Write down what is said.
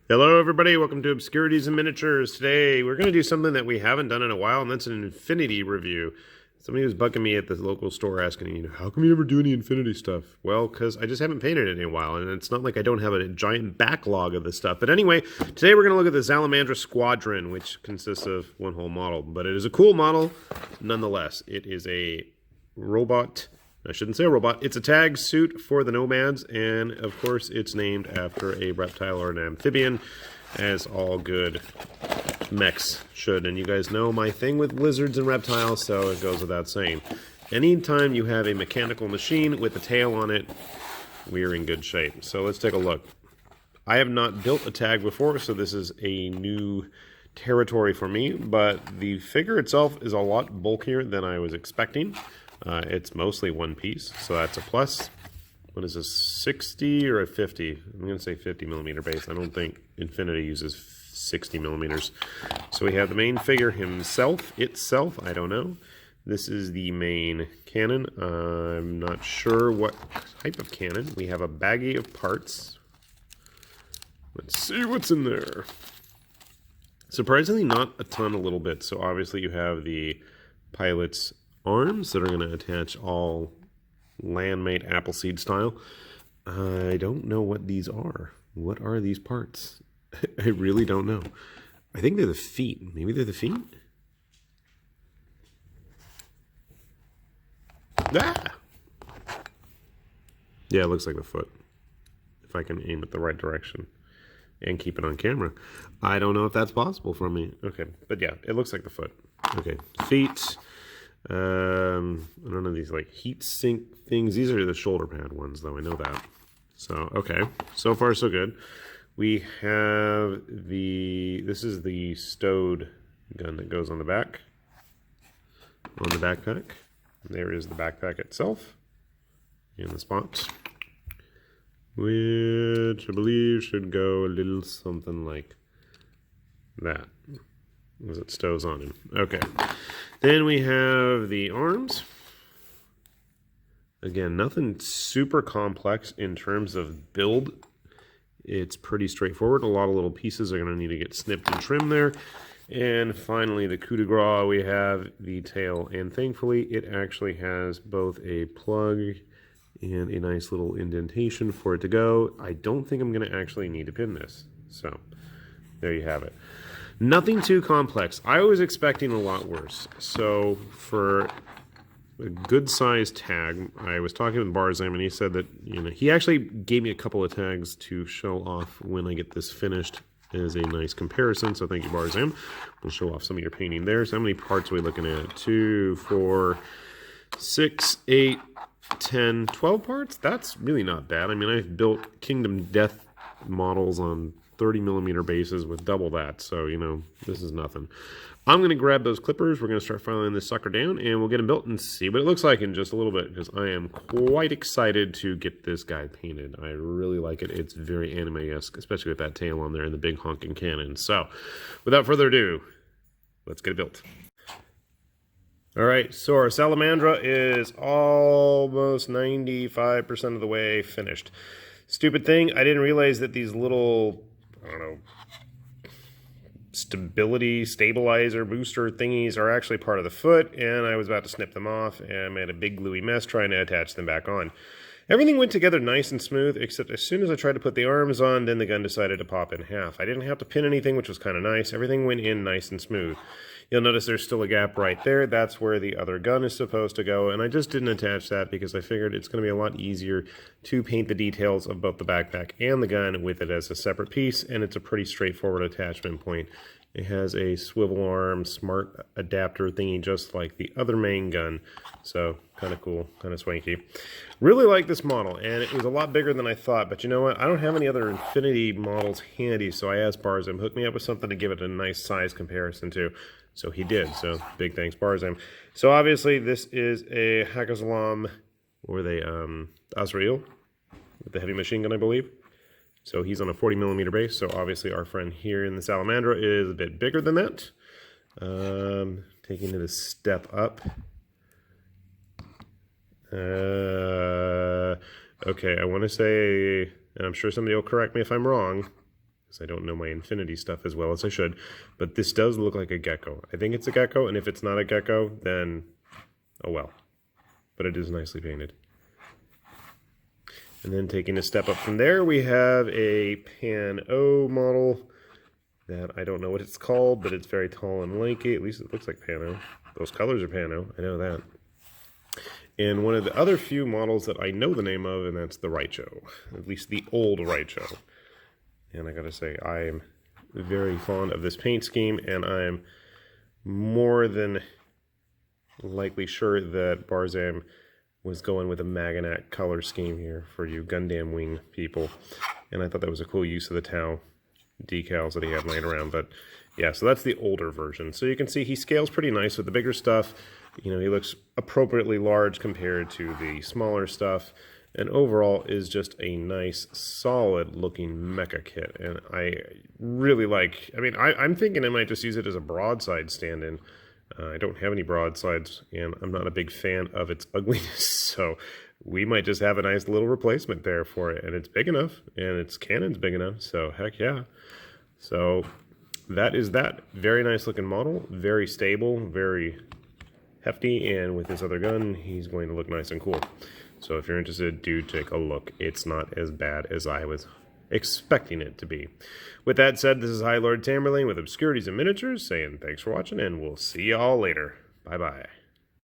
Hello everybody, welcome to Obscurities and Miniatures. Today we're going to do something that we haven't done in a while, and that's an Infinity review. Somebody was bugging me at the local store asking, how come you never do any Infinity stuff? Well, because I just haven't painted it in a while, and it's not like I don't have a giant backlog of this stuff. But anyway, today we're going to look at the Szalamandra Squadron, which consists of one whole model. But it is a cool model nonetheless. It is a robot. I shouldn't say a robot. It's a tag suit for the Nomads, and of course it's named after a reptile or an amphibian, as all good mechs should. And you guys know my thing with lizards and reptiles, so it goes without saying. Anytime you have a mechanical machine with a tail on it, we're in good shape. So let's take a look. I have not built a tag before, so this is a new territory for me, but the figure itself is a lot bulkier than I was expecting. It's mostly one piece, so that's a plus. What is this, 60 or a 50? I'm going to say 50 millimeter base. I don't think Infinity uses 60 millimeters. So we have the main figure itself, I don't know. This is the main cannon. I'm not sure what type of cannon. We have a baggie of parts. Let's see what's in there. Surprisingly, not a ton of little bits. So obviously you have the pilot's arms that are going to attach all land-made Appleseed style. I don't know what these are. What are these parts? I really don't know. I think they're the feet. Maybe they're the feet? Ah! Yeah, it looks like the foot. If I can aim it the right direction and keep it on camera. I don't know if that's possible for me. Okay, but yeah, it looks like the foot. Okay, feet. I don't know, these like heat sink things. These are the shoulder pad ones, though. I know that. So, okay. So far, so good. We have this is the stowed gun that goes on the back, on the backpack. There is the backpack itself in the spot, which I believe should go a little something like that, as it stows on him. Okay. Then we have the arms. Again, nothing super complex in terms of build. It's pretty straightforward. A lot of little pieces are going to need to get snipped and trimmed there. And finally, the coup de grace, we have the tail. And thankfully, it actually has both a plug and a nice little indentation for it to go. I don't think I'm going to actually need to pin this. So, there you have it. Nothing too complex. I was expecting a lot worse. So for a good sized tag, I was talking with Barzam, and he said that, he actually gave me a couple of tags to show off when I get this finished as a nice comparison. So thank you, Barzam. We'll show off some of your painting there. So how many parts are we looking at? 2, 4, 6, 8, 10, 12 parts? That's really not bad. I mean, I've built Kingdom Death models on 30 millimeter bases with double that, so this is nothing. I'm going to grab those clippers. We're going to start filing this sucker down, and we'll get them built and see what it looks like in just a little bit, because I am quite excited to get this guy painted. I really like it. It's very anime-esque, especially with that tail on there and the big honking cannon. So without further ado, let's get it built. All right, so our Szalamandra is almost 95% of the way finished. Stupid thing, I didn't realize that these little, I don't know, stabilizer booster thingies are actually part of the foot, and I was about to snip them off and made a big gluey mess trying to attach them back on. Everything went together nice and smooth, except as soon as I tried to put the arms on, then the gun decided to pop in half. I didn't have to pin anything, which was kind of nice. Everything went in nice and smooth. You'll notice there's still a gap right there. That's where the other gun is supposed to go, and I just didn't attach that because I figured it's going to be a lot easier to paint the details of both the backpack and the gun with it as a separate piece, and it's a pretty straightforward attachment point. It has a swivel arm, smart adapter thingy just like the other main gun, so kind of cool, kind of swanky. Really like this model, and it was a lot bigger than I thought, but you know what? I don't have any other Infinity models handy, so I asked Barzam, hook me up with something to give it a nice size comparison to. So he did, so big thanks, Barzam. So obviously this is a Hakazalam, or the Azrael, with the heavy machine gun, I believe. So he's on a 40 millimeter base, so obviously our friend here in the Szalamandra is a bit bigger than that. Taking it a step up. Okay, I want to say, and I'm sure somebody will correct me if I'm wrong, because I don't know my Infinity stuff as well as I should. But this does look like a gecko. I think it's a gecko, and if it's not a gecko, then oh well. But it is nicely painted. And then taking a step up from there, we have a Pan-O model that I don't know what it's called, but it's very tall and lanky. At least it looks like Pan-O. Those colors are Pan-O, I know that. And one of the other few models that I know the name of, and that's the Raicho. At least the old Raicho. And I gotta say, I am very fond of this paint scheme, and I'm more than likely sure that Barzam was going with a Magnat color scheme here for you Gundam Wing people. And I thought that was a cool use of the Tau decals that he had laying around. But yeah, so that's the older version. So you can see he scales pretty nice with the bigger stuff. You know, he looks appropriately large compared to the smaller stuff. And overall is just a nice, solid looking mecha kit. And I really like, I mean, I'm thinking I might just use it as a broadside stand-in. I don't have any broadsides, and I'm not a big fan of its ugliness, so we might just have a nice little replacement there for it. And it's big enough, and its cannon's big enough, so heck yeah. So that is that. Very nice looking model, very stable, very hefty, and with his other gun, he's going to look nice and cool. So if you're interested, do take a look. It's not as bad as I was expecting it to be. With that said, this is High Lord Tamerlane with Obscurities and Miniatures saying thanks for watching, and we'll see y'all later. Bye-bye.